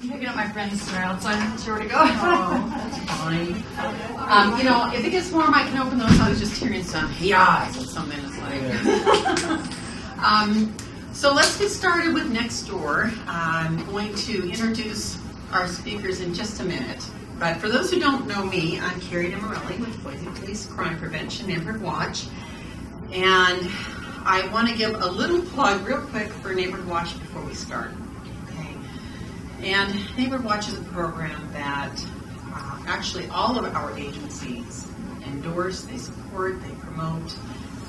I'm picking up my friends that are outside. I'm not sure where to go. Oh, that's fine. If it gets warm, I can open those. I was just hearing some ya's and some minutes later. So let's get started with Nextdoor. I'm going to introduce our speakers in just a minute. But for those who don't know me, I'm Carrie Demirelli with Boise Police Crime Prevention Neighborhood Watch. And I want to give a little plug real quick for Neighborhood Watch before we start. Okay. And Neighborhood Watch is a program that actually all of our agencies endorse, they support, they promote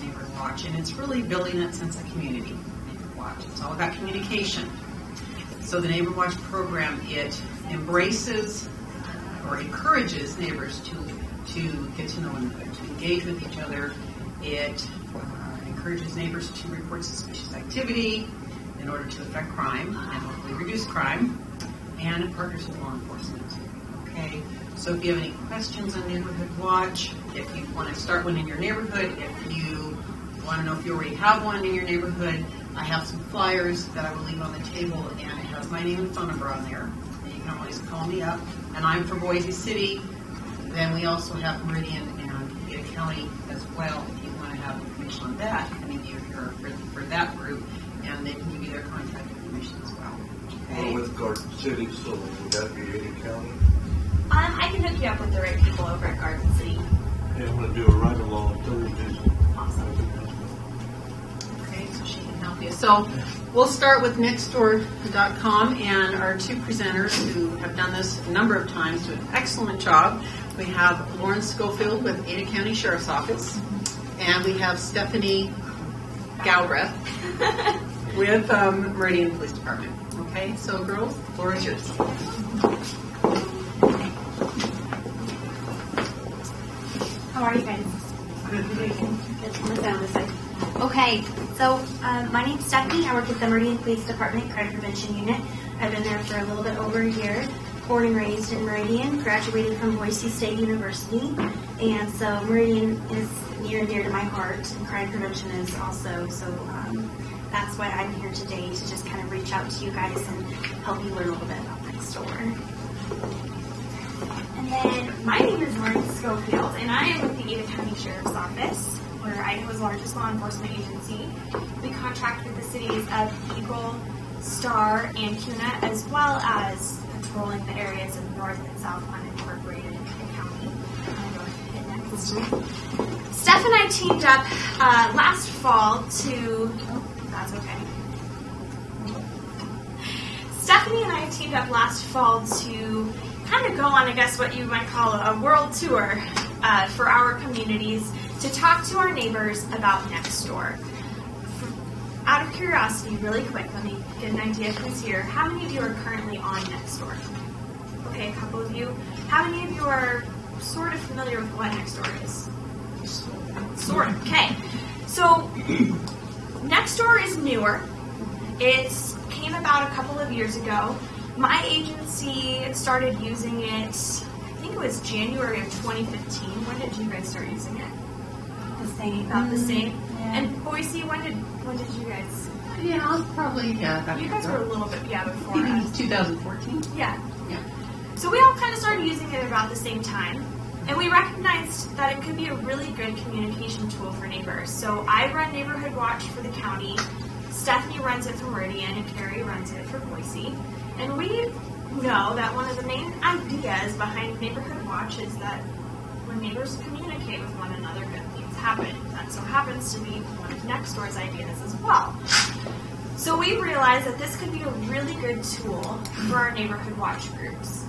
Neighborhood Watch. And it's really building that sense of community. Neighborhood Watch. It's all about communication. So the Neighborhood Watch program, it embraces or encourages neighbors to get to know one another, to engage with each other. It encourages neighbors to report suspicious activity in order to affect crime and hopefully reduce crime, and it partners with law enforcement. Okay, so if you have any questions on Neighborhood Watch, if you want to start one in your neighborhood, if you want to know if you already have one in your neighborhood, I have some flyers that I will leave on the table, and it has my name and phone number on there. And you can always call me up. And I'm for Boise City. Then we also have Meridian and Ada County as well, if you want to have information on that. Any of you are for that group, and they can give you their contact information as well. Okay. Well, with Garden City, so would that be Ada County? I can hook you up with the right people over at Garden City. Yeah, I'm going to do a ride-along Thursdays. Awesome. Okay, so she can help you. So we'll start with Nextdoor.com, and our two presenters who have done this a number of times do an excellent job. We have Lauren Schofield with Ada County Sheriff's Office, and we have Stephanie Galbraith with Meridian Police Department. Okay, so girls, the floor is yours. How are you guys? Okay, so my name's Stephanie. I work at the Meridian Police Department Crime Prevention Unit. I've been there for a little bit over a year. Born and raised in Meridian, graduated from Boise State University, and so Meridian is near and dear to my heart, and crime prevention is also. So that's why I'm here today, to just kind of reach out to you guys and help you learn a little bit about Nextdoor. And then my name is Lauren Schofield, and I am with the Ada County Sheriff's Office. We're Idaho's largest law enforcement agency. We contract with the cities of Eagle, Star, and Kuna, as well as patrolling the areas of North and South unincorporated county. I'm going to hit next. Steph and I teamed up last fall to... that's okay. Stephanie and I teamed up last fall to kind of go on, I guess, what you might call a world tour for our communities to talk to our neighbors about Nextdoor. Out of curiosity, really quick, let me get an idea who's here. How many of you are currently on Nextdoor? Okay, a couple of you. How many of you are sort of familiar with what Nextdoor is? Sort of. Okay. So Nextdoor is newer. It came about a couple of years ago. My agency started using it, I think it was January of 2015. When did you guys start using it? About the same. Yeah. And Boise, when did you guys? Yeah, probably, yeah. You guys were a little bit, before I think it us. was 2014. Yeah. Yeah. So we all kind of started using it about the same time, and we recognized that it could be a really good communication tool for neighbors. So I run Neighborhood Watch for the county, Stephanie runs it for Meridian, and Carrie runs it for Boise. And we know that one of the main ideas behind Neighborhood Watch is that when neighbors communicate with one another, good things happen. That so happens to be one of Nextdoor's ideas as well. So we realized that this could be a really good tool for our Neighborhood Watch groups.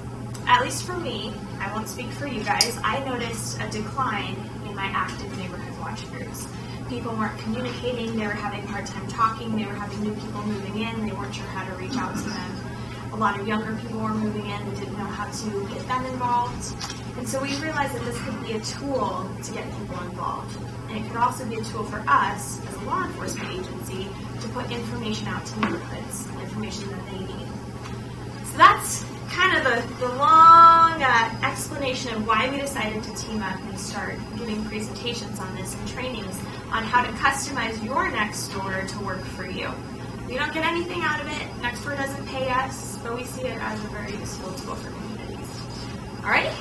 At least for me, I won't speak for you guys, I noticed a decline in my active Neighborhood Watch groups. People weren't communicating, they were having a hard time talking, they were having new people moving in, they weren't sure how to reach out to them. A lot of younger people were moving in and didn't know how to get them involved. And so we realized that this could be a tool to get people involved. And it could also be a tool for us, as a law enforcement agency, to put information out to neighborhoods, information that they need. So that's kind of the long explanation of why we decided to team up and start giving presentations on this and trainings on how to customize your Nextdoor to work for you. We don't get anything out of it. Nextdoor doesn't pay us, but we see it as a very useful tool for communities. All right.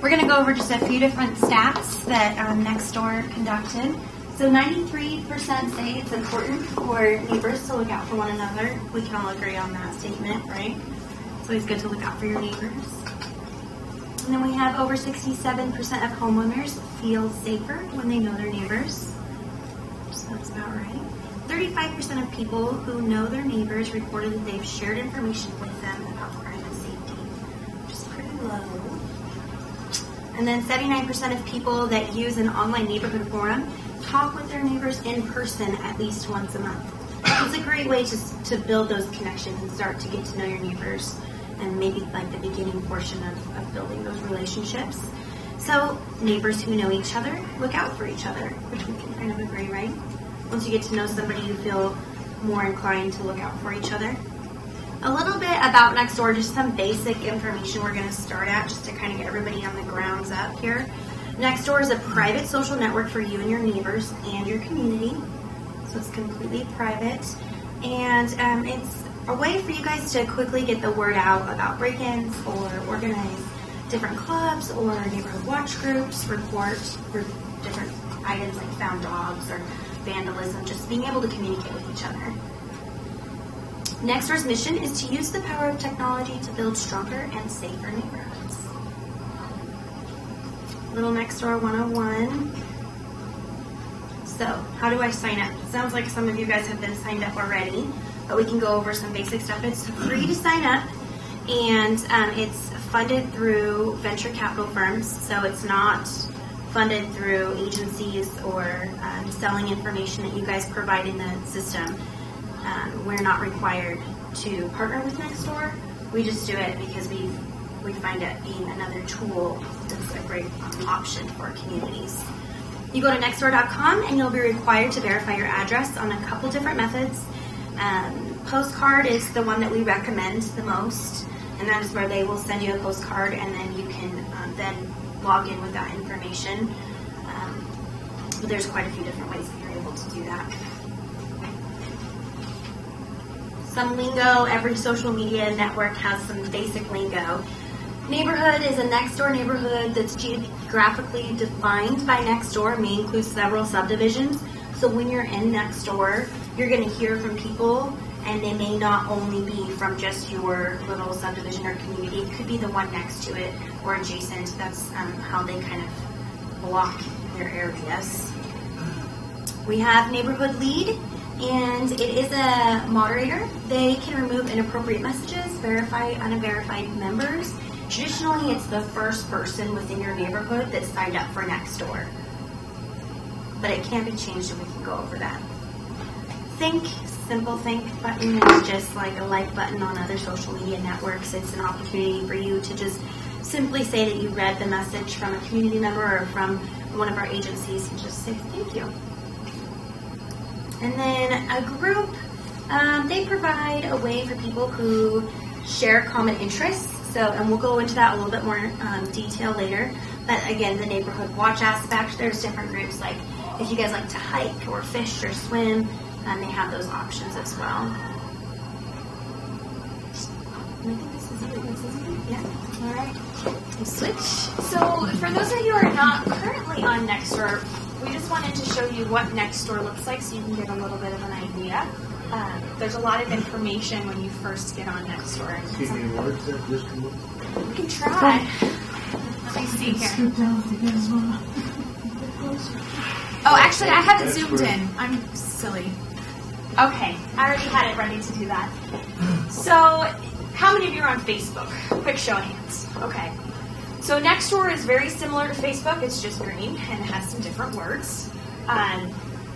We're going to go over just a few different stats that Nextdoor conducted. So 93% say it's important for neighbors to look out for one another. We can all agree on that statement, right? It's always good to look out for your neighbors. And then we have over 67% of homeowners feel safer when they know their neighbors. So that's about right. 35% of people who know their neighbors reported that they've shared information with them about crime and safety, which is pretty low. And then 79% of people that use an online neighborhood forum talk with their neighbors in person at least once a month. It's a great way to build those connections and start to get to know your neighbors, and maybe like the beginning portion of building those relationships. So neighbors who know each other look out for each other, which we can kind of agree, right? Once you get to know somebody, you feel more inclined to look out for each other. A little bit about Nextdoor, just some basic information we're going to start at just to kind of get everybody on the grounds up here. Nextdoor is a private social network for you and your neighbors and your community. So it's completely private. And it's a way for you guys to quickly get the word out about break-ins or organize different clubs or neighborhood watch groups, report for different items like found dogs or vandalism, just being able to communicate with each other. Nextdoor's mission is to use the power of technology to build stronger and safer neighborhoods. Little Nextdoor 101. So, how do I sign up? It sounds like some of you guys have been signed up already, but we can go over some basic stuff. It's free to sign up, and it's funded through venture capital firms, so it's not funded through agencies or selling information that you guys provide in the system. We're not required to partner with Nextdoor. We just do it because we find it being another tool that's a great option for communities. You go to nextdoor.com and you'll be required to verify your address on a couple different methods. Postcard is the one that we recommend the most, and that is where they will send you a postcard, and then you can then log in with that information. But there's quite a few different ways that you're able to do that. Some lingo. Every social media network has some basic lingo. Neighborhood is a Nextdoor neighborhood that's geographically defined by Nextdoor, may include several subdivisions. So when you're in Nextdoor, you're going to hear from people, and they may not only be from just your little subdivision or community. It could be the one next to it or adjacent. That's how they kind of block their areas. We have Neighborhood Lead, and it is a moderator. They can remove inappropriate messages, verify unverified members. Traditionally, it's the first person within your neighborhood that signed up for Nextdoor. But it can be changed, and we can go over that. Simple think button is just like a like button on other social media networks. It's an opportunity for you to just simply say that you read the message from a community member or from one of our agencies and just say thank you. And then a group, they provide a way for people who share common interests. So, and we'll go into that a little bit more detail later. But again, the neighborhood watch aspect, there's different groups, like if you guys like to hike or fish or swim, they have those options as well. I think this is it. Yeah. All right. We'll switch. So for those of you who are not currently on Nextdoor, we just wanted to show you what Nextdoor looks like so you can get a little bit of an idea. There's a lot of information when you first get on Nextdoor. Can you work that just a little? We can try. Let me see here. Oh, actually, I have it zoomed in. I'm silly. Okay, I already had it ready to do that. So, how many of you are on Facebook? Quick show of hands. Okay. So Nextdoor is very similar to Facebook. It's just green and has some different words.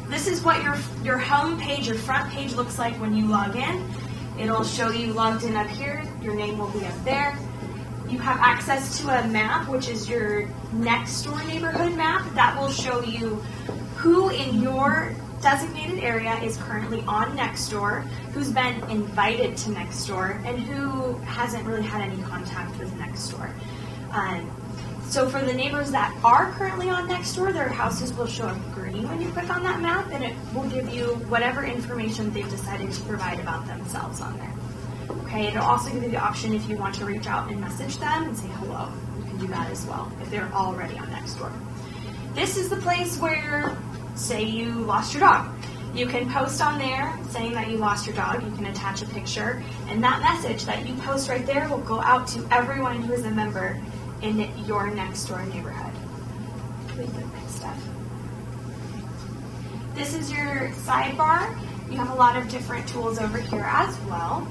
This is what your home page, your front page looks like when you log in. It'll show you logged in up here. Your name will be up there. You have access to a map, which is your Nextdoor neighborhood map. That will show you who in your designated area is currently on Nextdoor, who's been invited to Nextdoor, and who hasn't really had any contact with Nextdoor. So for the neighbors that are currently on Nextdoor, their houses will show up green when you click on that map, and it will give you whatever information they've decided to provide about themselves on there. Okay, it'll also give you the option if you want to reach out and message them and say hello. You can do that as well if they're already on Nextdoor. This is the place where, say you lost your dog. You can post on there saying that you lost your dog. You can attach a picture, and that message that you post right there will go out to everyone who is a member in your Nextdoor neighborhood. Please look at stuff. This is your sidebar. You have a lot of different tools over here as well.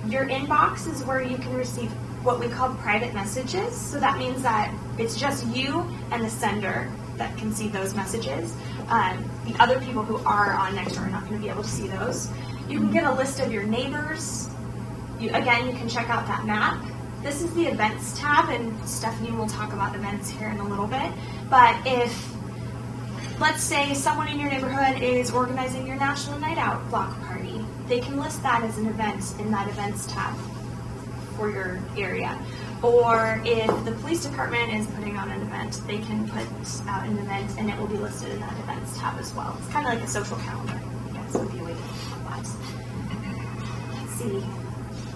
Your inbox is where you can receive what we call private messages. So that means that it's just you and the sender that can see those messages. The other people who are on Nextdoor are not going to be able to see those. You can get a list of your neighbors. Again, you can check out that map. This is the events tab, and Stephanie will talk about events here in a little bit. But if, let's say, someone in your neighborhood is organizing your National Night Out block party, they can list that as an event in that events tab for your area. Or if the police department is putting on an event, they can put out an event and it will be listed in that events tab as well. It's kind of like a social calendar, I guess would be a way to think about lives. Let's see.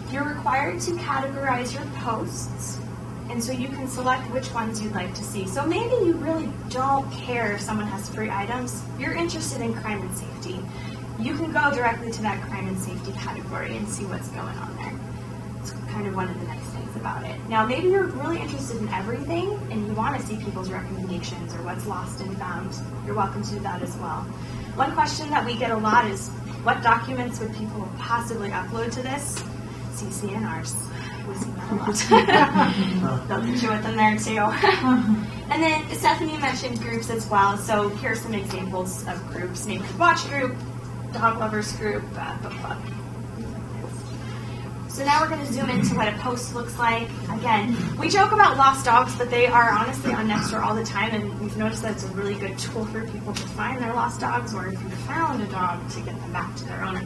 You're required to categorize your posts, and so you can select which ones you'd like to see. So maybe you really don't care if someone has free items. You're interested in crime and safety. You can go directly to that crime and safety category and see what's going on there. It's kind of one of the nice things about it. Now, maybe you're really interested in everything, and you want to see people's recommendations or what's lost and found. You're welcome to do that as well. One question that we get a lot is, what documents would people possibly upload to this? CCNRs. We see that a lot. They'll get you with them there too. And then Stephanie mentioned groups as well. So here's some examples of groups: Neighborhood Watch Group, Dog Lovers Group, Book Club. So now we're going to zoom into what a post looks like. Again, we joke about lost dogs, but they are honestly on Nextdoor all the time, and we've noticed that it's a really good tool for people to find their lost dogs, or if you found a dog, to get them back to their owner.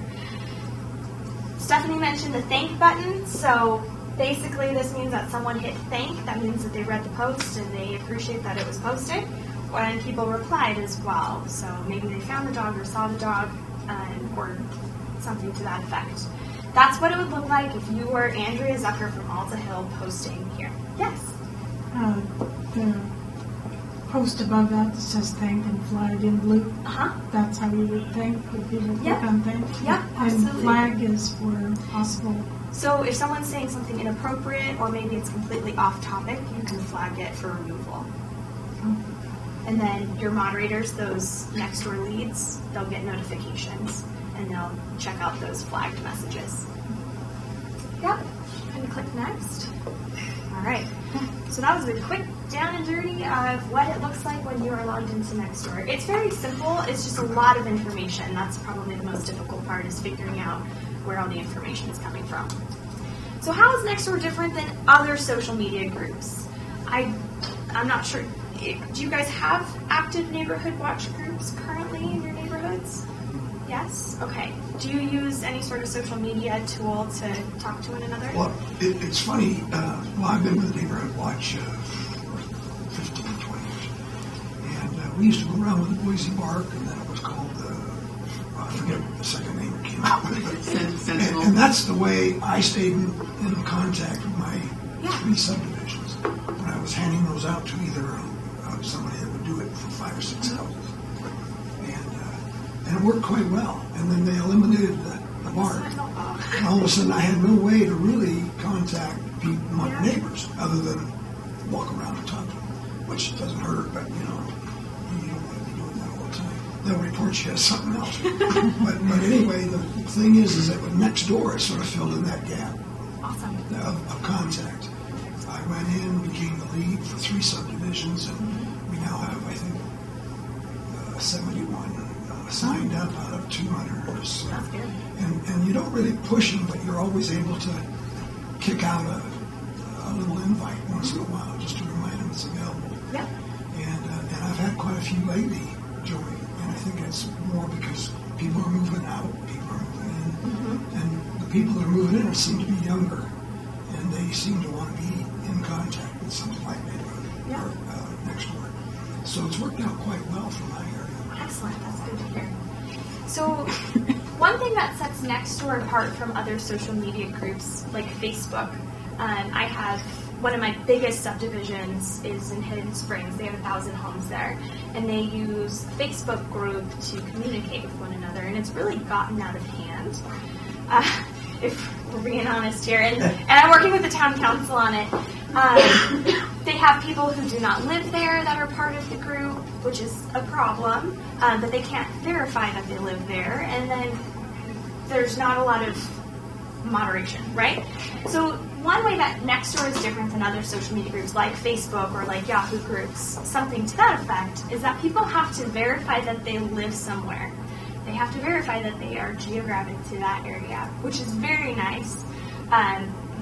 Stephanie mentioned the thank button. So basically this means that someone hit thank. That means that they read the post and they appreciate that it was posted. And people replied as well. So maybe they found the dog or saw the dog or something to that effect. That's what it would look like if you were Andrea Zucker from Alta Hill posting here. Yes? The post above that says thank and flag in blue. That's how you would thank if you would click on thank. Yeah, absolutely. And flag is for possible. So if someone's saying something inappropriate or maybe it's completely off topic, you can flag it for removal. And then your moderators, those Nextdoor leads, they'll get notifications and they'll check out those flagged messages. Yep. And click next. All right. So that was a quick down and dirty of what it looks like when you are logged into Nextdoor. It's very simple. It's just a lot of information. That's probably the most difficult part, is figuring out where all the information is coming from. So how is Nextdoor different than other social media groups? I'm not sure. Do you guys have active neighborhood watch groups currently in your neighborhoods? Yes? Okay. Do you use any sort of social media tool to talk to one another? Well, it's funny. I've been with Neighborhood Watch for 15, 20 years. And we used to go around with the Boise Bark, and then it was called, I forget what the second name it came out with. And that's the way I stayed in contact with my 3 subdivisions. When I was handing those out to either somebody that would do it for 5 or 6 houses. And it worked quite well. And then they eliminated the bark. And all of a sudden I had no way to really contact my neighbors other than walk around and talk to them, which doesn't hurt, but you don't want to be doing that all the time. They'll report you as something else. but anyway, the thing is that with Nextdoor, it sort of filled in that gap of contact. I went in, became the lead for 3 subdivisions, and we now have, I think, 71 signed up out of 200. So, and you don't really push them, but you're always able to kick out a little invite once in a while just to remind them it's available. Yeah. And I've had quite a few lately join, and I think it's more because people are moving out, people are moving in, and the people that are moving in seem to be younger, and they seem to want to be in contact with something like neighborhood. Yeah. Next door. So it's worked out quite well for my area. Excellent. That's good to hear. So, one thing that sets Nextdoor apart from other social media groups like Facebook, I have one of my biggest subdivisions is in Hidden Springs. They have 1,000 homes there, and they use Facebook group to communicate with one another, and it's really gotten out of hand. If we're being honest here, and I'm working with the town council on it. They have people who do not live there that are part of the group, which is a problem, but they can't verify that they live there, and then there's not a lot of moderation, right? So one way that Nextdoor is different than other social media groups like Facebook or like Yahoo groups, something to that effect, is that people have to verify that they live somewhere. They have to verify that they are geographic to that area, which is very nice.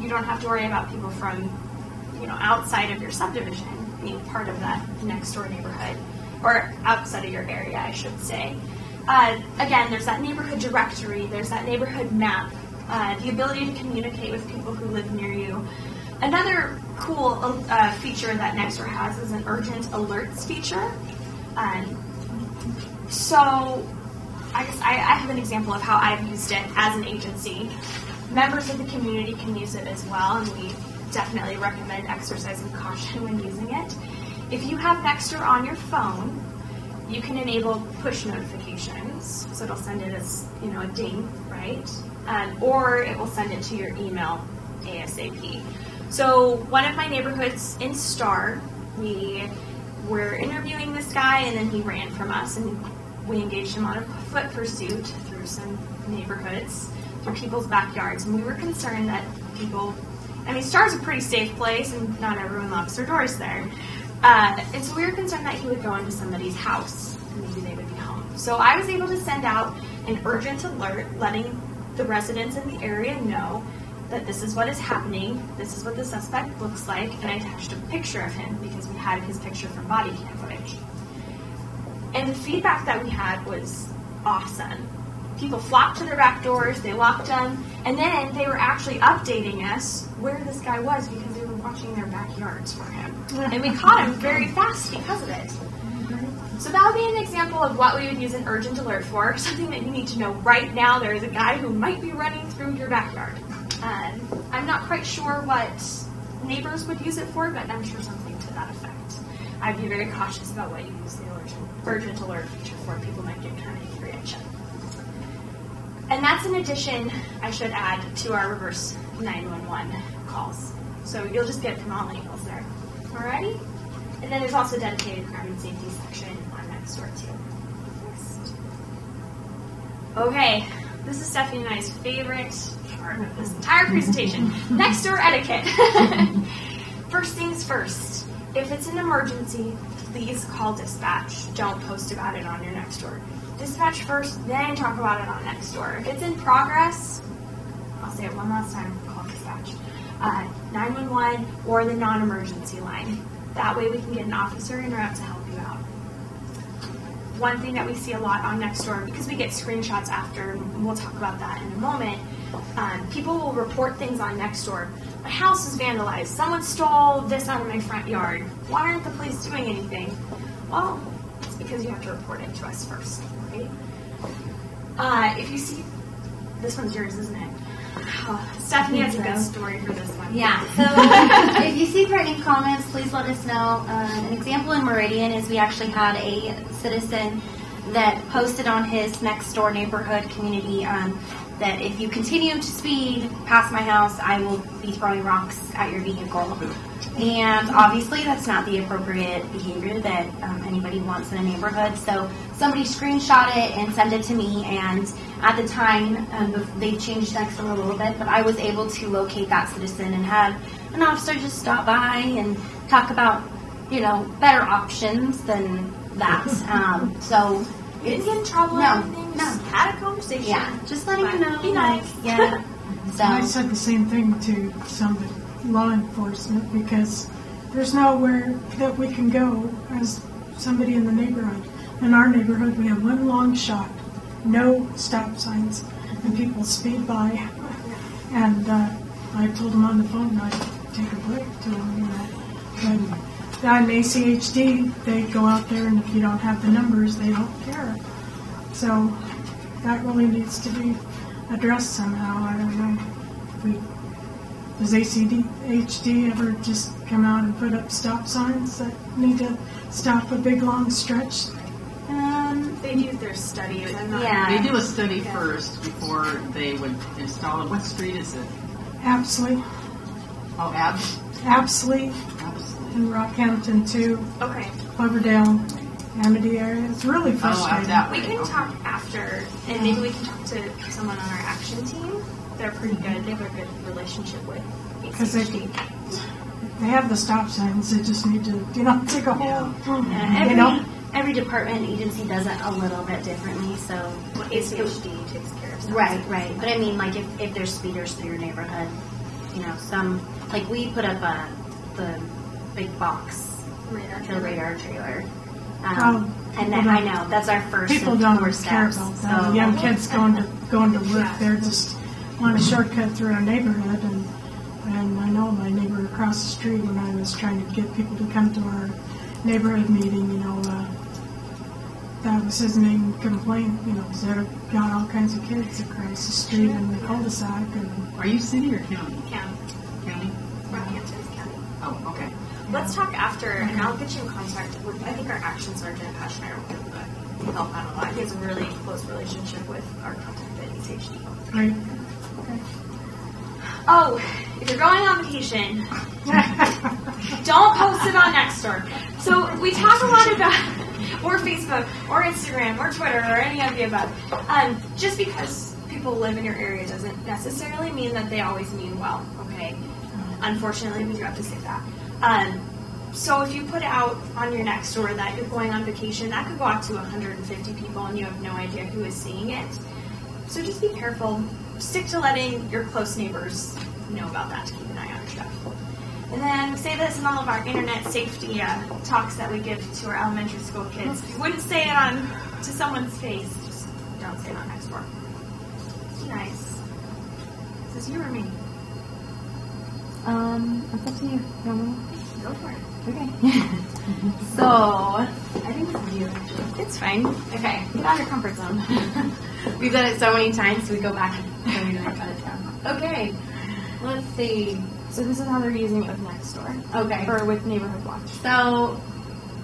You don't have to worry about people from, outside of your subdivision being part of that next door neighborhood, or outside of your area, I should say. Again, there's that neighborhood directory, there's that neighborhood map, the ability to communicate with people who live near you. Another cool feature that Nextdoor has is an urgent alerts feature. So I guess I have an example of how I've used it as an agency. Members of the community can use it as well, and we definitely recommend exercising caution when using it. If you have Nextdoor on your phone, you can enable push notifications, so it'll send it as a ding, right? Or it will send it to your email ASAP. So one of my neighborhoods in Star, we were interviewing this guy, and then he ran from us, and we engaged him on a foot pursuit through some neighborhoods, through people's backyards, and we were concerned that people, Star's a pretty safe place, and not everyone locks their doors there. And so we were concerned that he would go into somebody's house, and maybe they would be home. So I was able to send out an urgent alert, letting the residents in the area know that this is what is happening, this is what the suspect looks like, and I attached a picture of him because we had his picture from body cam footage. And the feedback that we had was awesome. People flocked to their back doors, they locked them, and then they were actually updating us where this guy was because they were watching their backyards for him. And we caught him very fast because of it. So that would be an example of what we would use an urgent alert for, something that you need to know right now. There is a guy who might be running through your backyard. I'm not quite sure what neighbors would use it for, but I'm sure something to that effect. I'd be very cautious about what you use the urgent alert feature for. People might get kind of angry at you. And that's in addition, I should add, to our reverse 911 calls. So you'll just get from all angles there. Alrighty? And then there's also a dedicated crime and safety section on Nextdoor too. Next. Okay, this is Stephanie and I's favorite part of this entire presentation. Nextdoor etiquette. First things first. If it's an emergency, please call dispatch. Don't post about it on your Nextdoor. Dispatch first, then talk about it on Nextdoor. If it's in progress, I'll say it one last time, call dispatch. 911 or the non-emergency line. That way we can get an officer en route to help you out. One thing that we see a lot on Nextdoor, because we get screenshots after, and we'll talk about that in a moment, people will report things on Nextdoor. My house is vandalized. Someone stole this out of my front yard. Why aren't the police doing anything? Well, it's because you have to report it to us first, right? If you see, this one's yours, isn't it? Oh, Stephanie has a good story for this one. Yeah, so if you see threatening comments, please let us know. An example in Meridian is we actually had a citizen that posted on his Nextdoor neighborhood community that if you continue to speed past my house, I will be throwing rocks at your vehicle. And obviously that's not the appropriate behavior that anybody wants in a neighborhood. So somebody screenshot it and sent it to me, and at the time, they changed Nextdoor a little bit, but I was able to locate that citizen and had an officer just stop by and talk about, better options than that. So you didn't get in trouble or anything? Just had a conversation. Yeah, just letting you know. Be nice. Yeah. So I said the same thing to some law enforcement because there's nowhere that we can go as somebody in the neighborhood. In our neighborhood, we have one long shot, no stop signs, and people speed by. And I told them on the phone I'd take a break to them, on ACHD, they go out there, and if you don't have the numbers, they don't care. So that really needs to be addressed somehow. I don't know. Does ACHD ever just come out and put up stop signs that need to stop a big long stretch? They do their study. I'm not Yeah. They do a study first before they would install it. What street is it? Apsley, Oh, Abs? Apsley, Absolutely. and Rockhampton too, Okay. Cloverdale, Amity area. It's really frustrating. that We way. can Okay. talk after, and maybe we can talk to someone on our action team. They're pretty good. They have a good relationship with Because ACHD. they have the stop signs, they just need to, take a whole, Every department agency does it a little bit differently, so Well, ACHD takes care of stuff. right. But I mean, like if there's speeders through your neighborhood, some like we put up the big box radar trailer, and then I know that's our first. people and don't four care steps. about that. So The young kids going to work, they're just want a shortcut through our neighborhood, and I know my neighbor across the street, when I was trying to get people to come to our neighborhood meeting, that was his main complaint, because they've got all kinds of kids across the street in the cul-de-sac. And Are you city or county? County. Rockhampton's county. Oh, okay. Let's talk after, and I'll get you in contact with, I think our action sergeant, Pat Schneider, will help out a lot. He has a really close relationship with our contact at ACHD. right. Oh, if you're going on vacation, don't post it on Nextdoor. So we talk a lot about, or Facebook, or Instagram, or Twitter, or any of the above. Just because people live in your area doesn't necessarily mean that they always mean well, okay? Unfortunately, we do have to say that. So if you put out on your Nextdoor that you're going on vacation, that could go out to 150 people, and you have no idea who is seeing it. So just be careful. Stick to letting your close neighbors know about that to keep an eye on your stuff. And then we say this in all of our internet safety talks that we give to our elementary school kids. If you wouldn't say it to someone's face, just don't say it on Nextdoor. Be nice. Is this you or me? It's up to you. Go for it. Okay. So, I think it's you, actually. It's fine. Okay, get out of your comfort zone. We've done it so many times, so we go back and we cut it down. Okay, let's see. So this is how they're using it with Nextdoor. Okay. Or with Neighborhood Watch. So,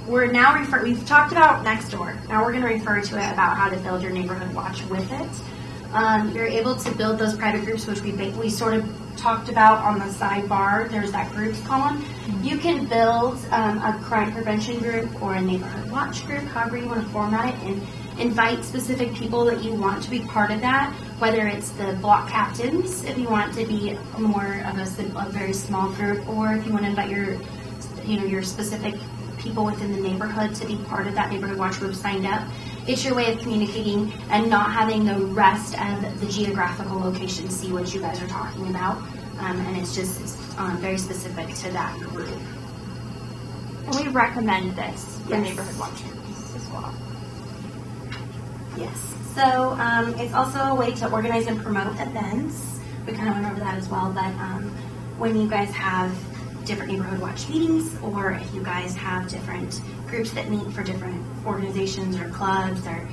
we're now we've talked about Nextdoor. Now we're going to refer to it about how to build your neighborhood watch with it. You're able to build those private groups, which we sort of talked about on the sidebar. There's that groups column. You can build a crime prevention group or a neighborhood watch group, however you want to format it, and invite specific people that you want to be part of that, whether it's the block captains, if you want it to be more of a very small group, or if you want to invite your specific people within the neighborhood to be part of that neighborhood watch group signed up. It's your way of communicating and not having the rest of the geographical location see what you guys are talking about. And it's just very specific to that group. And we recommend this for Yes. Neighborhood Watch groups as well. Yes. So it's also a way to organize and promote events. We kind of went over that as well. But when you guys have different neighborhood watch meetings, or if you guys have different groups that meet for different organizations or clubs, or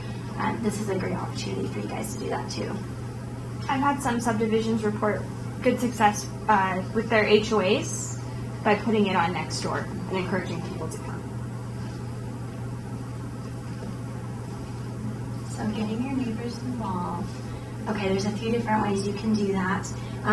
this is a great opportunity for you guys to do that too. I've had some subdivisions report good success with their HOAs by putting it on Nextdoor and encouraging people to come. So getting your neighbors involved. Okay, there's a few different ways you can do that.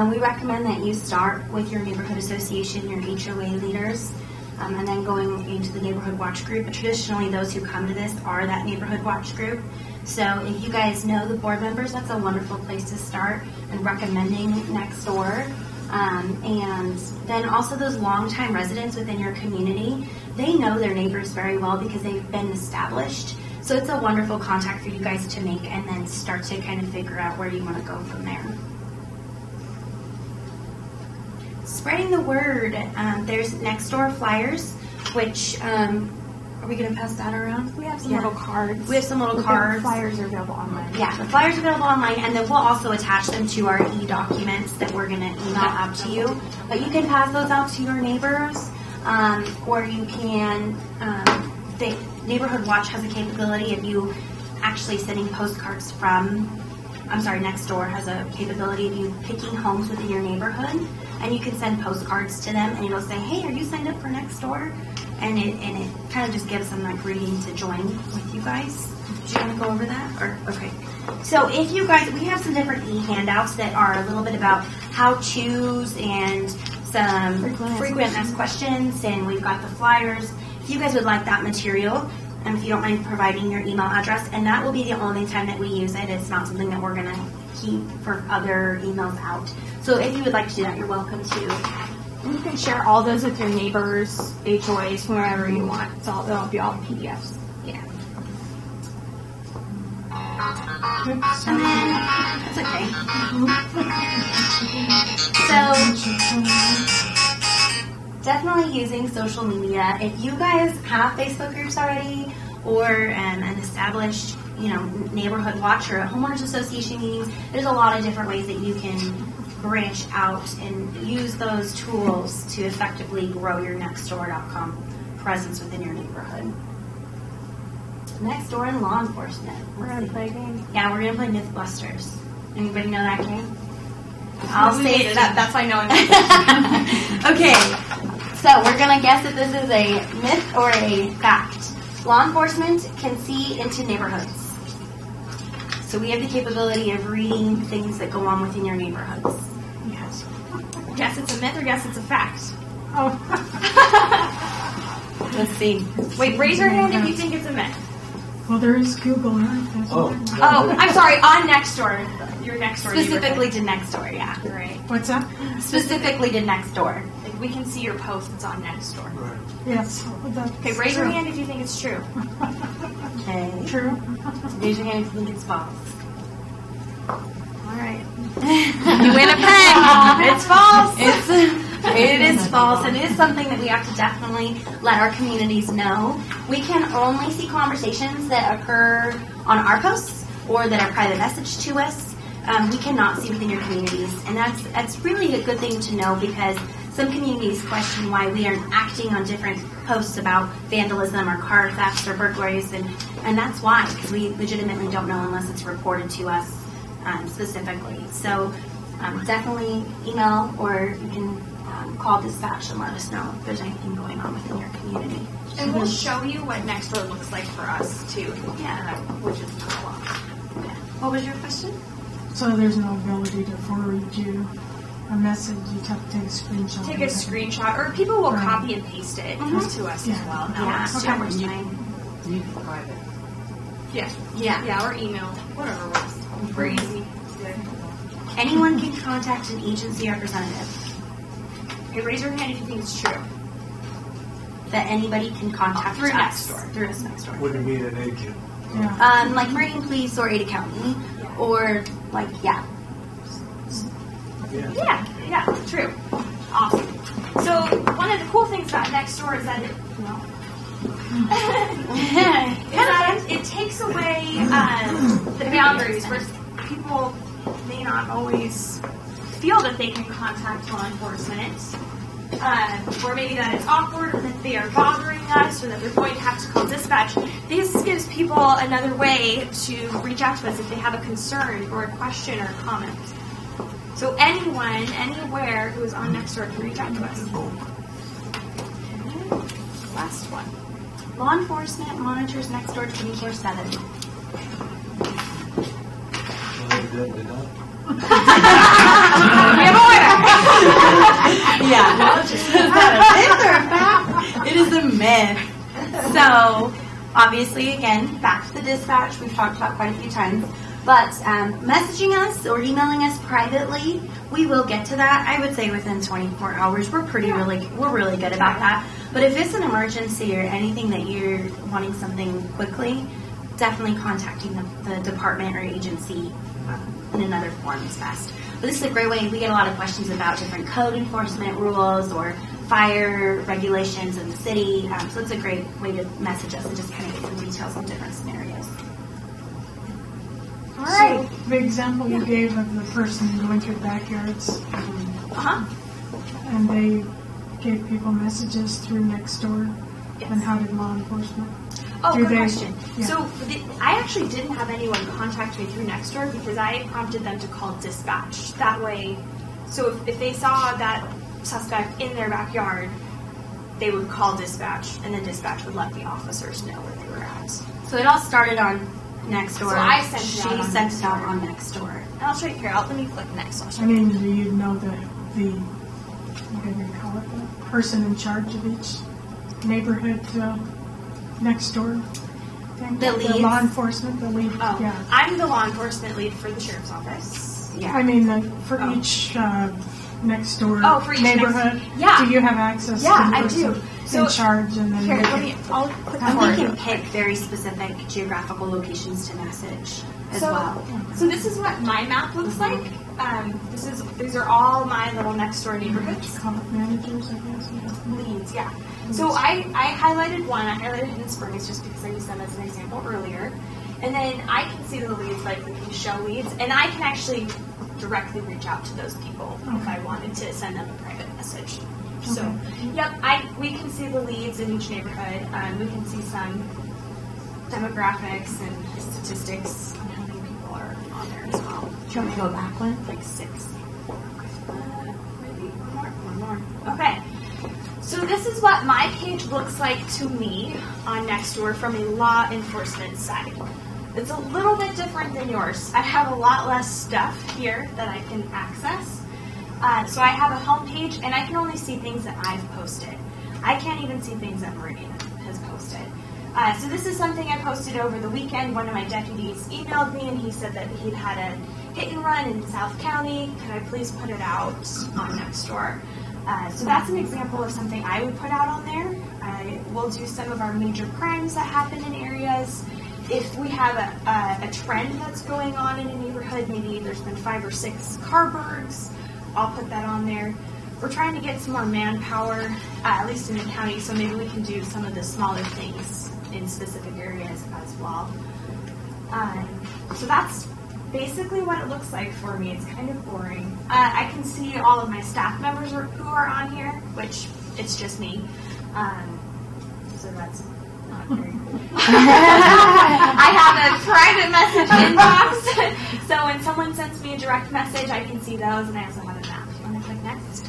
We recommend that you start with your neighborhood association, your HOA leaders, and then going into the neighborhood watch group. But traditionally, those who come to this are that neighborhood watch group. So if you guys know the board members, that's a wonderful place to start, and recommending Nextdoor. And then also those longtime residents within your community, they know their neighbors very well because they've been established. So it's a wonderful contact for you guys to make and then start to kind of figure out where you want to go from there. Spreading the word. There's Nextdoor flyers, which, are we going to pass that around? We have some little cards. We have some little The cards. flyers are available online. Yeah, the flyers are available online, and then we'll also attach them to our e-documents that we're going to email out to you. But you can pass those out to your neighbors. or you can, the Neighborhood Watch has a capability of you actually sending postcards Nextdoor has a capability of you picking homes within your neighborhood, and you can send postcards to them, and it'll say, hey, are you signed up for Nextdoor? And it kind of just gives them that greeting to join with you guys. Do you want to go over that? Okay. So if you guys, we have some different e-handouts that are a little bit about how-tos and some frequent asked questions, and we've got the flyers. If you guys would like that material, and if you don't mind providing your email address, and that will be the only time that we use it. It's not something that we're going to keep for other emails out. So if you would like to do that, you're welcome to. And you can share all those with your neighbors, HOAs, wherever you want. It'll be all PDFs. Yeah. Oops. And then, that's okay. So, definitely using social media. If you guys have Facebook groups already, or an established, neighborhood watch or homeowners association meetings, there's a lot of different ways that you can branch out and use those tools to effectively grow your Nextdoor.com presence within your neighborhood. Nextdoor and law enforcement. We're going to play a game. Yeah, we're going to play Mythbusters. Anybody know that game? I'll We say made it up. That's why no one knows. Okay, so we're going to guess if this is a myth or a fact. Law enforcement can see into neighborhoods. So we have the capability of reading things that go on within your neighborhoods. Yes. Guess it's a myth or guess it's a fact? Oh. Let's see. Wait, raise your hand if you think it's a myth. Well, there is Google Earth. That's Oh. what- Oh, I'm sorry, on Nextdoor. Your Nextdoor. Specifically to Nextdoor, yeah. Right. What's that? Specifically to Nextdoor. Like, we can see your posts on Nextdoor. Right. Yes. Okay, raise your hand if you think it's true. Okay. True. Raise your hand if you think it's false. All right. You win a pen. It's false. It is false, and it is something that we have to definitely let our communities know. We can only see conversations that occur on our posts or that are private message to us. We cannot see within your communities, and that's really a good thing to know, because some communities question why we aren't acting on different posts about vandalism or car thefts or burglaries, and that's why, because we legitimately don't know unless it's reported to us specifically. So definitely email, or you can call dispatch and let us know if there's anything going on within your community. And we'll show you what Nextdoor looks like for us, too. Yeah. Which is not a lot. What was your question? So there's no ability to forward you a message. You have to take a screenshot. Take a screenshot, or people will Right. copy and paste it to us as Yeah. well. That Yeah, works that too. works fine. You can find it. Yeah. Yeah. Yeah, or email. Whatever works. Very easy. Anyone can contact an agency representative. Okay, raise your hand if you think it's true. That anybody can contact Through us. Nextdoor. Through us Nextdoor. What do you mean an agent? Yeah. Like Meridian Police or Ada County, or Yeah. Yeah, true. Awesome. So one of the cool things about Nextdoor is that it takes away the boundaries where people may not always feel that they can contact law enforcement, or maybe that it's awkward, or that they are bothering us, or that they're going to have to call dispatch. This gives people another way to reach out to us if they have a concern or a question or a comment. So anyone, anywhere who is on Nextdoor can reach out to us. Last one. law enforcement monitors Nextdoor 24/7. Evidently not. Yeah. Is that a myth or a fact? It is a myth. So, obviously, again, back to the dispatch, we've talked about quite a few times. But messaging us or emailing us privately, we will get to that. I would say within 24 hours. We're really good about that. But if it's an emergency or anything that you're wanting something quickly, definitely contacting the department or agency in another form is best. But this is a great way. We get a lot of questions about different code enforcement rules or fire regulations in the city. So it's a great way to message us and just kind of get some details on different scenarios. All right. So the example you gave of the person going through backyards, Uh-huh. and they gave people messages through Nextdoor, Yes. and how did law enforcement? Oh, Do good they- question. yeah. So I actually didn't have anyone contact me through Nextdoor because I prompted them to call dispatch. That way, so if they saw that suspect in their backyard, they would call dispatch, and then dispatch would let the officers know where they were at. So it all started on Nextdoor. So I sent it out She on sent it out Nextdoor. on Nextdoor. And I'll show you here. Let me click next. I'll show I you. mean, do you know the whatever you call it, the person in charge of each neighborhood Nextdoor thing? The leads? law enforcement, the lead. Oh, Yeah. I'm the law enforcement lead for the sheriff's office. Yeah. I mean, for Oh. each Nextdoor Oh, for each neighborhood. yeah. Do you have access Yeah, to the I person do. So- in charge, and then Here, they let me. I'll click And for we it. can pick very specific geographical locations to message as So- well. So this is what my map looks like. These are all my little next door neighborhoods. call it managers, I guess. Leads, yeah. So I highlighted one. I highlighted Hidden Springs just because I used them as an example earlier. And then I can see the leads, like we can show leads, and I can actually directly reach out to those people if I wanted to send them a private message. So, yep, we can see the leads in each neighborhood. We can see some demographics and statistics on how many people are on there as well. Do you want me to go back one? Like 6. Maybe one more. Okay. So this is what my page looks like to me on Nextdoor from a law enforcement side. It's a little bit different than yours. I have a lot less stuff here that I can access. So I have a home page, and I can only see things that I've posted. I can't even see things that Meridian has posted. So this is something I posted over the weekend. One of my deputies emailed me, and he said that he'd had a hit and run in South County. Could I please put it out on Nextdoor? So that's an example of something I would put out on there. I will do some of our major crimes that happen in areas. If we have a trend that's going on in a neighborhood, maybe there's been 5 or 6 car burgs, I'll put that on there. We're trying to get some more manpower, at least in the county, so maybe we can do some of the smaller things in specific areas as well. So that's basically what it looks like for me. It's kind of boring. I can see all of my staff members who are on here, which it's just me. So that's not very cool. I have a private message inbox, so when someone sends me a direct message, I can see those, and I also have a map. You want to click next?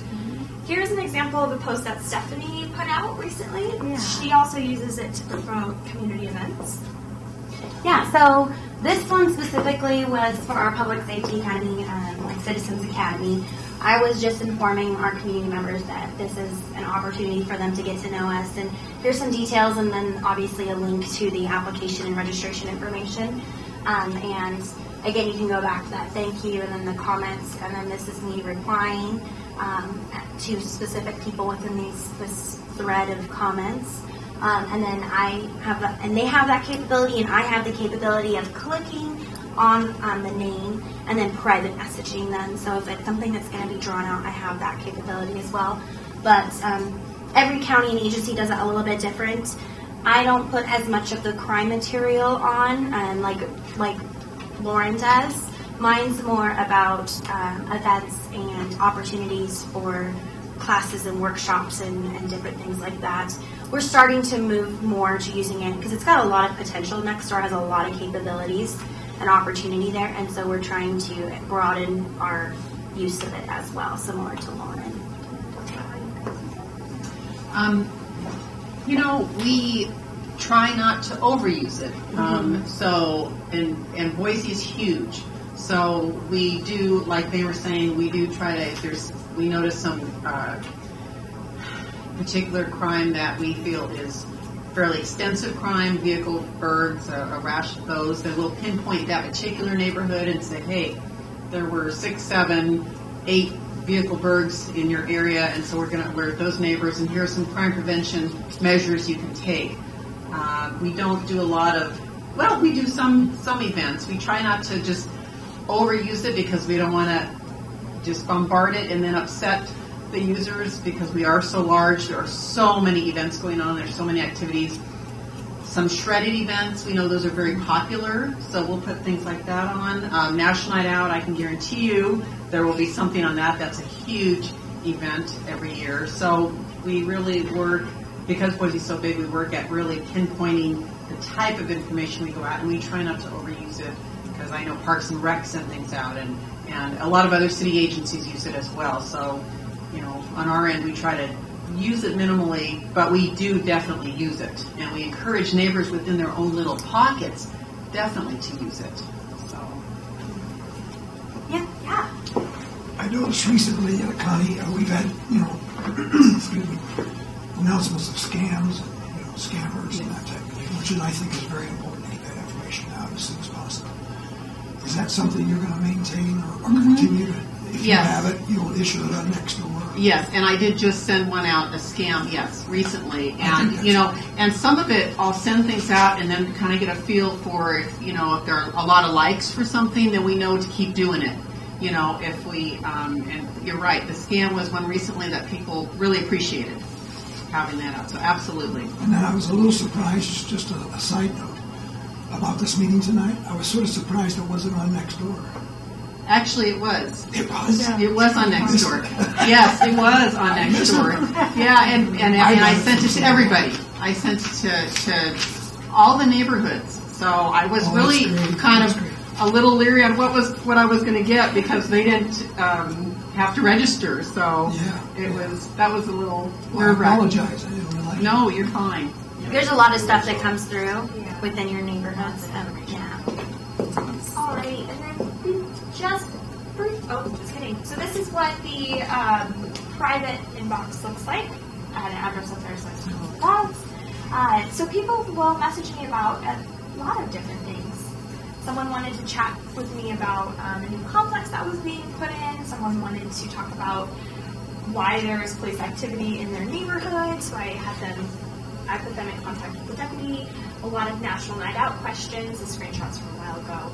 Here's an example of a post that Stephanie put out recently. Yeah. She also uses it to promote community events. Yeah, so this one specifically was for our Public Safety Academy, like Citizens Academy. I was just informing our community members that this is an opportunity for them to get to know us. And here's some details, and then obviously a link to the application and registration information. And again, you can go back to that thank you, and then the comments, and then this is me replying to specific people within this thread of comments. And then they have that capability, and I have the capability of clicking on the name and then private messaging them. So if it's something that's going to be drawn out, I have that capability as well. But every county and agency does it a little bit different. I don't put as much of the crime material on, like Lauren does. Mine's more about events and opportunities for classes and workshops and different things like that. We're starting to move more to using it because it's got a lot of potential. Nextdoor has a lot of capabilities and opportunity there, and so we're trying to broaden our use of it as well, similar to Lauren. We try not to overuse it. So, and Boise is huge. So we do, like they were saying, we do try to, we notice some particular crime that we feel is fairly extensive crime, vehicle burgs, a rash of those, then we'll pinpoint that particular neighborhood and say, hey, there were 6, 7, 8 vehicle burgs in your area, and so we're those neighbors, and here are some crime prevention measures you can take. We don't do a lot of, we do some events. We try not to just overuse it because we don't want to just bombard it and then upset the users because we are so large. There are so many events going on. There's so many activities. Some shredded events, we know those are very popular, so we'll put things like that on. National Night Out, I can guarantee you there will be something on that. That's a huge event every year. So We really work, because Boise's so big, we work at really pinpointing the type of information we go out, and we try not to overuse it, because I know Parks and Rec send things out, and a lot of other city agencies use it as well. So, on our end, we try to use it minimally, but we do definitely use it, and we encourage neighbors within their own little pockets definitely to use it. So, Yeah. I noticed recently, Connie, we've had, excuse me, announcements of scams, scammers and that type of thing, which I think is very important to get that information out as soon as possible. Is that something you're going to maintain or continue to, if you have it, you'll issue it on Nextdoor? yes, and I did just send one out, a scam, recently, and and some of it, I'll send things out and then kind of get a feel for if there are a lot of likes for something, then we know to keep doing it. If we, and you're right, the scam was one recently that people really appreciated having that out, so absolutely. And then I was a little surprised, just a side note, about this meeting tonight. I was sort of surprised it wasn't on Nextdoor. Actually, it was. It was? Yeah. It was on Nextdoor. Yes, it was on Nextdoor. Yeah, and I sent it to everybody. I sent it to all the neighborhoods. So I was really kind of a little leery on what I was going to get, because they didn't have to register. So that was a little nerve-wracking. I apologize. I didn't realize. No, you're fine. There's a lot of stuff that comes through within your neighborhoods. Alrighty, and then just kidding. So this is what the private inbox looks like. I had an address up there, so I just told the dogs. So people will message me about a lot of different things. Someone wanted to chat with me about a new complex that was being put in. Someone wanted to talk about why there is police activity in their neighborhood. So I put them in contact with the deputy. A lot of National Night Out questions, the screenshots from a while ago.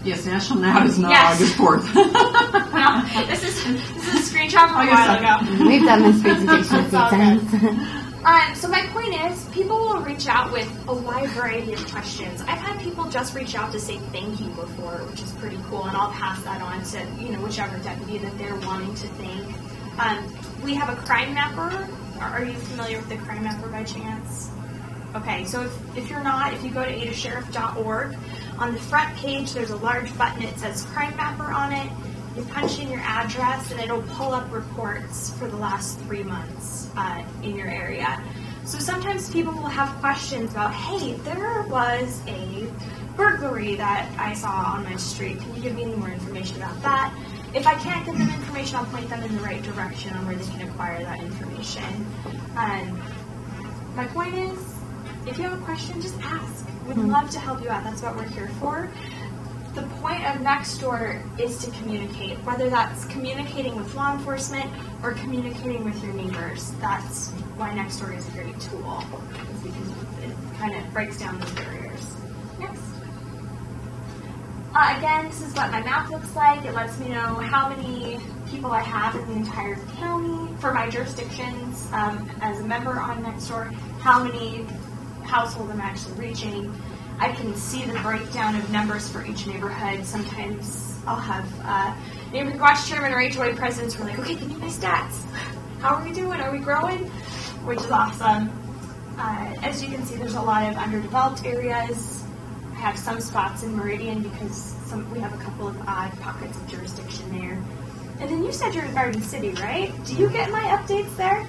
Yes, National Night Out is not August 4th. No, this is a screenshot from a while ago. We've done this presentation a few times. So my point is, people will reach out with a wide variety of questions. I've had people just reach out to say thank you before, which is pretty cool, and I'll pass that on to whichever deputy that they're wanting to thank. We have a crime mapper. Are you familiar with the crime mapper by chance? Okay, so if you're not, if you go to adasheriff.org, on the front page there's a large button. It says Crime Mapper on it. You punch in your address and it'll pull up reports for the last 3 months in your area. So sometimes people will have questions about, hey, there was a burglary that I saw on my street. Can you give me any more information about that? If I can't give them information, I'll point them in the right direction on where they can acquire that information. My point is, if you have a question, just ask. We'd love to help you out. That's what we're here for. The point of Nextdoor is to communicate, whether that's communicating with law enforcement or communicating with your neighbors. That's why Nextdoor is a great tool, because it kind of breaks down those barriers. Next. Again, this is what my map looks like. It lets me know how many people I have in the entire county for my jurisdictions as a member on Nextdoor, how many households I'm actually reaching. I can see the breakdown of numbers for each neighborhood. Sometimes I'll have neighborhood watch chairman or HOA presidents who are like, okay, give me my stats. How are we doing? Are we growing? Which is awesome. As you can see, there's a lot of underdeveloped areas. I have some spots in Meridian because we have a couple of odd pockets of jurisdiction there. And then you said you're in Garden City, right? Do you get my updates there?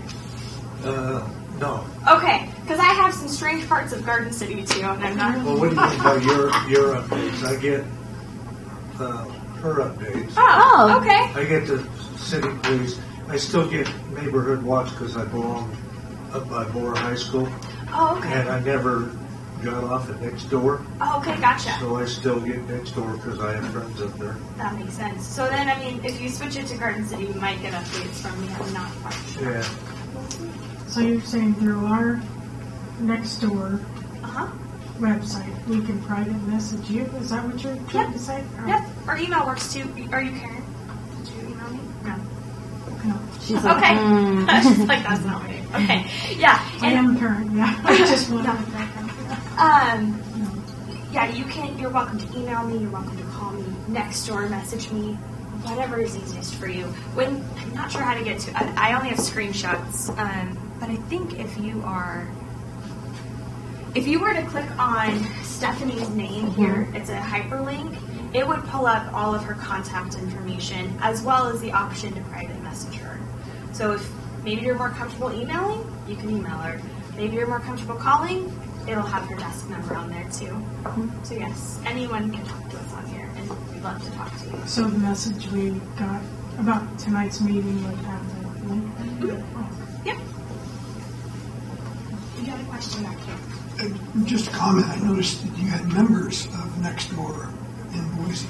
No. Okay, because I have some strange parts of Garden City too, and I'm not. Well, what do you mean by your updates? I get her updates. Oh, okay. I get the city police. I still get neighborhood watch because I belong up by Bora High School. Oh, okay. And I never got off at Nextdoor. Oh, okay, gotcha. So I still get Nextdoor because I have friends up there. That makes sense. So then, I mean, if you switch it to Garden City, you might get updates from me. I'm not quite sure. Yeah. So you're saying through our Nextdoor website, we can private message you? Is that what you're trying to say? Yep. Or email works too. Are you Karen? Did you email me? No. She's like, okay. She's like, that's not me. Okay. Yeah. I am Karen, yeah. I just want to yeah, you're welcome to email me, you're welcome to call me, Nextdoor, message me, whatever is easiest for you. I'm not sure how to get to. I only have screenshots, but I think if you were to click on Stephanie's name here, it's a hyperlink. It would pull up all of her contact information as well as the option to private message her. So if maybe you're more comfortable emailing, you can email her. Maybe you're more comfortable calling, it'll have her desk number on there too. So yes, anyone can talk to us on here, and we'd love to talk to you. So the message we got about tonight's meeting would have the link. Yep. You got a question back here? Just a comment. I noticed that you had members of Nextdoor in Boise.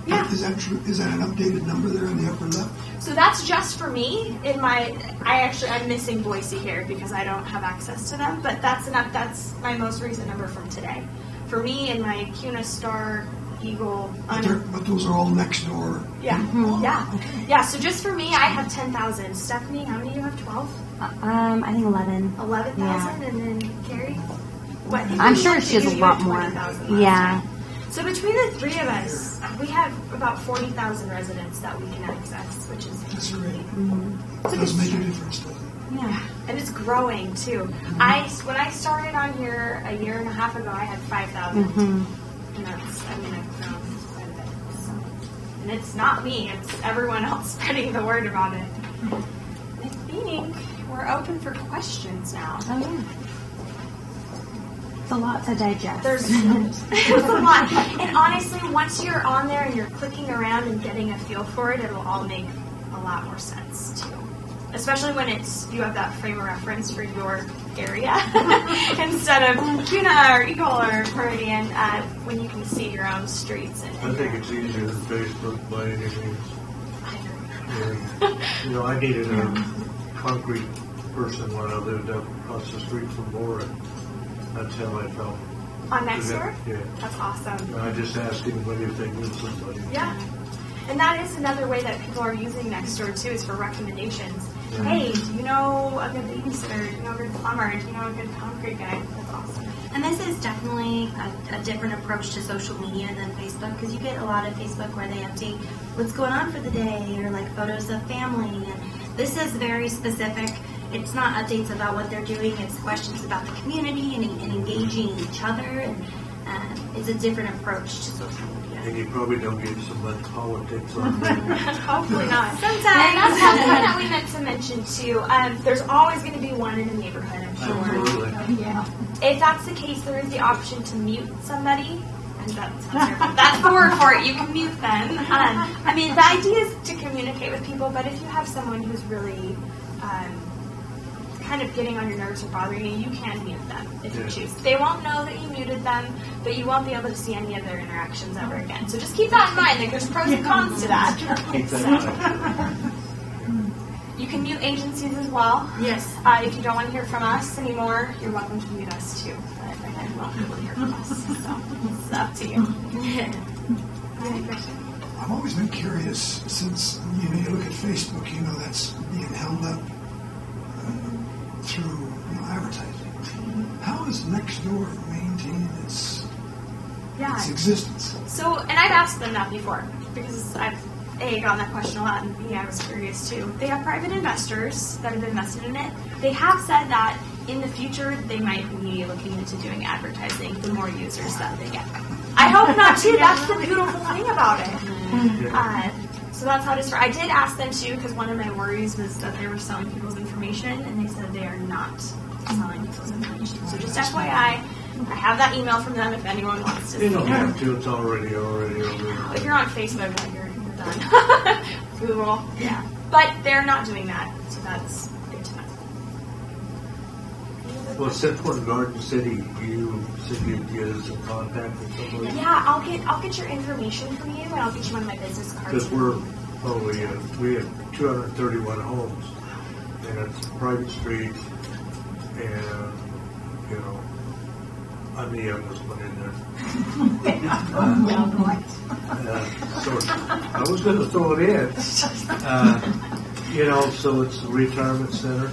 Yeah. Is that true? Is that an updated number there in the upper left? So that's just for me. I'm missing Boise here because I don't have access to them, but that's my most recent number from today. For me and my CUNA Star Eagle. But those are all Nextdoor. Yeah. Yeah. Okay. Yeah. So just for me, I have 10,000. Stephanie, how many do you have? 12? I think 11. 11,000, Yeah. and then Carrie. What? I'm sure she has a You lot had more. 20,000 last Yeah. time. So between the three of us, we have about 40,000 residents that we can access, which is That's great. it's a It does good make a start. difference, doesn't it? Yeah. And it's growing too. When I started on here a year and a half ago, I had 5,000. And I've grown quite a bit. So. And it's not me, it's everyone else spreading the word about it. I think we're open for questions now. Oh, yeah. It's a lot to digest. There's a lot. And honestly, once you're on there and you're clicking around and getting a feel for it, it'll all make a lot more sense too. Especially when you have that frame of reference for your area instead of CUNA or Eagle or Meridian, when you can see your own streets. I think it's easier than Facebook by any means. And, I needed a concrete person when I lived up across the street from Bora. That's how I felt. On Nextdoor? Yeah. That's awesome. I just asked anybody if they knew somebody. Yeah. And that is another way that people are using Nextdoor too, is for recommendations. Yeah. Hey, do you know a good babysitter? Do you know a good plumber? Do you know a good concrete guy? That's awesome. And this is definitely a different approach to social media than Facebook, because you get a lot of Facebook where they update what's going on for the day or like photos of family. And this is very specific. It's not updates about what they're doing. It's questions about the community and engaging each other. And it's a different approach to social media. And you probably don't get so much politics on there. Hopefully not. Sometimes. And that's something that we meant to mention too. There's always going to be one in a neighborhood, I'm sure. Absolutely. Yeah. If that's the case, there is the option to mute somebody. And that's the word for it. You can mute them. The idea is to communicate with people, but if you have someone who's really kind of getting on your nerves or bothering you, you can mute them if you choose. They won't know that you muted them, but you won't be able to see any of their interactions ever again. So just keep that in mind. Like, there's pros and cons to that. Keep that in mind. You can mute agencies as well. Yes. If you don't want to hear from us anymore, you're welcome to mute us too. But again, you won't be able to hear from us. So it's up to you. Any questions? I've always been curious since you look at Facebook, that's being held up through advertising. How is Nextdoor maintaining its existence? So, and I've asked them that before because I've gotten that question a lot, and I was curious too. They have private investors that have invested in it. They have said that in the future they might be looking into doing advertising the more users that they get. I hope not too. That's the beautiful thing about it. So that's how it is. I did ask them too, because one of my worries was that they were selling people's information, and they said they are not selling people's information. So just FYI, I have that email from them if anyone wants to. You don't have to. It's already over. If you're on Facebook, you're done. Google, yeah. But they're not doing that, so that's good to know. Well, except for Garden City, you said you'd get us in contact with somebody. Yeah, I'll get your information from you, and I'll get you one of my business cards. Because we have 231 homes, and it's private streets, and I'm the youngest one in there. So I was going to throw it in. So it's a retirement center,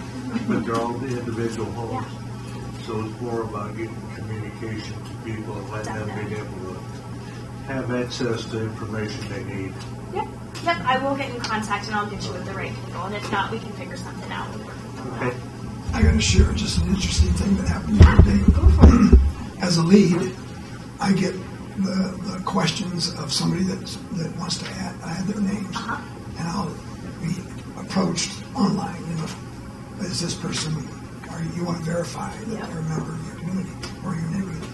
but they're all individual homes. So it's more about getting communication to people and letting them be able to have access to information they need. Yep. Yep, I will get in contact and I'll get you with the right people. And if not, we can figure something out. Okay. I got to share just an interesting thing that happened the other day. As a lead, I get the questions of somebody that wants to add their names, and I'll be approached online. Is this person? You want to verify that they're a member of your community or your neighborhood?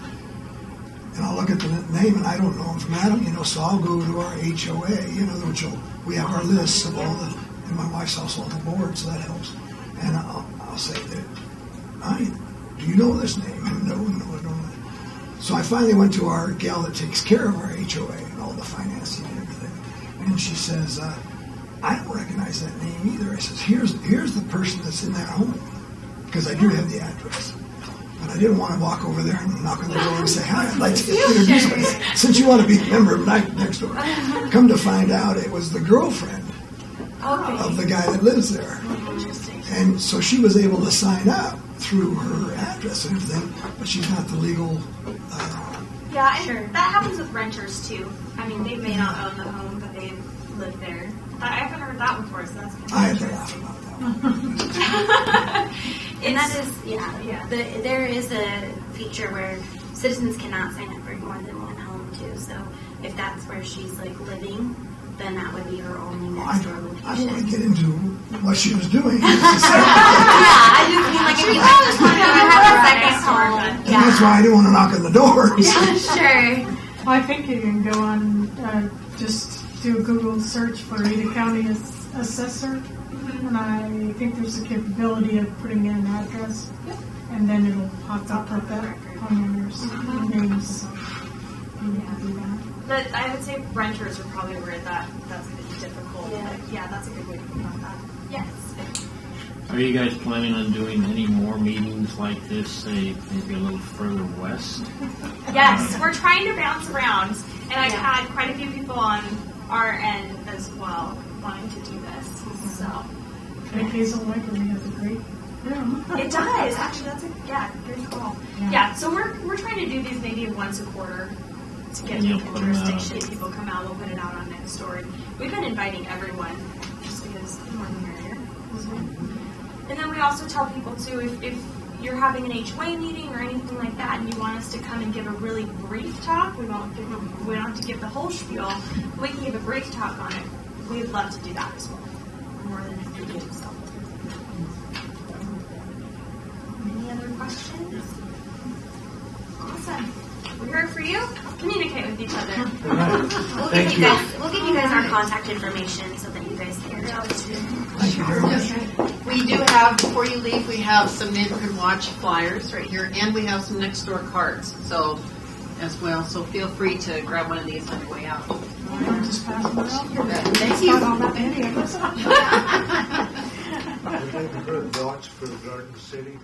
And I'll look at the name, and I don't know them from Adam, so I'll go to our HOA, which we have our lists of all the, and my wife's also on the board, so that helps. And I'll say that, do you know this name? No, I don't. So I finally went to our gal that takes care of our HOA and all the financing and everything, and she says, I don't recognize that name either. I says, here's the person that's in that home, because I do have the address. But I didn't want to walk over there and knock on the door and say, hi, I'd like to get introduced myself, since you want to be a member of Nextdoor. Come to find out, it was the girlfriend of the guy that lives there. And so she was able to sign up through her address and everything, but she's not the legal... Yeah, and that happens with renters, too. I mean, they may not own the home, but they live there. I haven't heard that before, so that's kind of I had to laugh about that. And that is, there is a feature where citizens cannot sign up for more than one home too. So if that's where she's living, then that would be her only Nextdoor location. I don't want to get into what she was doing. I just mean if you just want to have a second home. And that's why I didn't want to knock on the door. Yeah, sure. Well, I think you can go on, just do a Google search for Ada County Assessor, and I think there's a capability of putting in an address, and then it'll pop up with that homeowner's names. So you need to do that. But I would say renters are probably where that's going to be difficult. Yeah, that's a good way to think about that. Yes. Are you guys planning on doing any more meetings like this, say, maybe a little further west? Yes, we're trying to bounce around, and I've had quite a few people on our end as well wanting to do this. So Hazel Library has a great room. it does actually. That's very cool. Yeah, so we're trying to do these maybe once a quarter to get people jurisdiction. People come out, we'll put it out on Nextdoor. We've been inviting everyone just because the more the merrier. And then we also tell people too, if you're having an HOA meeting or anything like that, and you want us to come and give a really brief talk, we don't have to give the whole spiel. We can give a brief talk on it. We'd love to do that as well. More than if you do so. Any other questions? Awesome. We're here for you. Communicate with each other. We'll give you guys our contact information so that you guys can reach out to. Thank you very much. We do have, before you leave, we have some Neighborhood Watch flyers right here, and we have some Nextdoor cards as well. So feel free to grab one of these on your way out. Just pass them around. Thank you. Not that many of us. The neighborhood watch for Garden City.